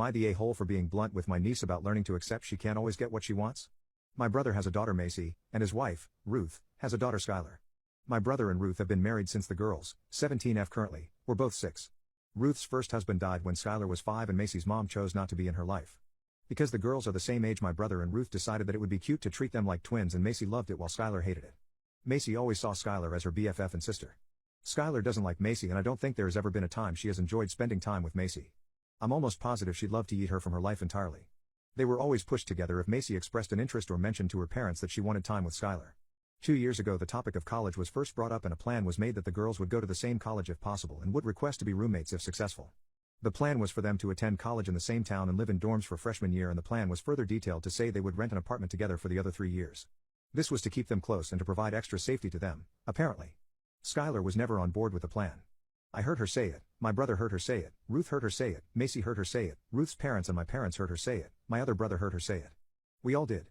Am I the a-hole for being blunt with my niece about learning to accept she can't always get what she wants? My brother has a daughter Macy, and his wife, Ruth, has a daughter Skylar. My brother and Ruth have been married since the girls, 17F currently, were both 6. Ruth's first husband died when Skylar was 5 and Macy's mom chose not to be in her life. Because the girls are the same age, my brother and Ruth decided that it would be cute to treat them like twins, and Macy loved it while Skylar hated it. Macy always saw Skylar as her BFF and sister. Skylar doesn't like Macy, and I don't think there has ever been a time she has enjoyed spending time with Macy. I'm almost positive she'd love to eat her from her life entirely. They were always pushed together if Macy expressed an interest or mentioned to her parents that she wanted time with Skylar. 2 years ago the topic of college was first brought up, and a plan was made that the girls would go to the same college if possible and would request to be roommates if successful. The plan was for them to attend college in the same town and live in dorms for freshman year, and the plan was further detailed to say they would rent an apartment together for the other 3 years. This was to keep them close and to provide extra safety to them, apparently. Skylar was never on board with the plan. I heard her say it, my brother heard her say it, Ruth heard her say it, Macy heard her say it, Ruth's parents and my parents heard her say it, my other brother heard her say it. We all did.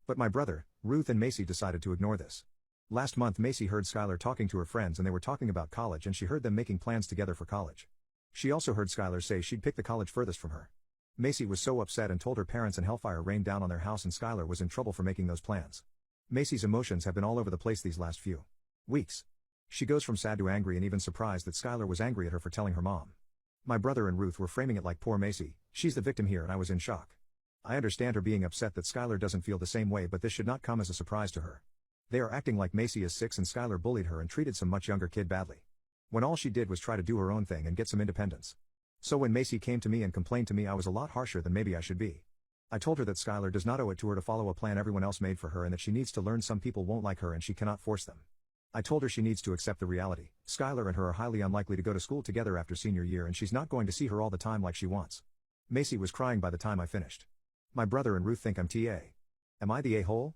But my brother, Ruth and Macy decided to ignore this. Last month Macy heard Skylar talking to her friends, and they were talking about college, and she heard them making plans together for college. She also heard Skylar say she'd pick the college furthest from her. Macy was so upset and told her parents, and hellfire rained down on their house, and Skylar was in trouble for making those plans. Macy's emotions have been all over the place these last few weeks. She goes from sad to angry and even surprised that Skylar was angry at her for telling her mom. My brother and Ruth were framing it like poor Macy, she's the victim here, and I was in shock. I understand her being upset that Skylar doesn't feel the same way, but this should not come as a surprise to her. They are acting like Macy is 6 and Skylar bullied her and treated some much younger kid badly, when all she did was try to do her own thing and get some independence. So when Macy came to me and complained to me, I was a lot harsher than maybe I should be. I told her that Skylar does not owe it to her to follow a plan everyone else made for her, and that she needs to learn some people won't like her and she cannot force them. I told her she needs to accept the reality. Skylar and her are highly unlikely to go to school together after senior year, and she's not going to see her all the time like she wants. Macy was crying by the time I finished. My brother and Ruth think I'm TA. Am I the a-hole?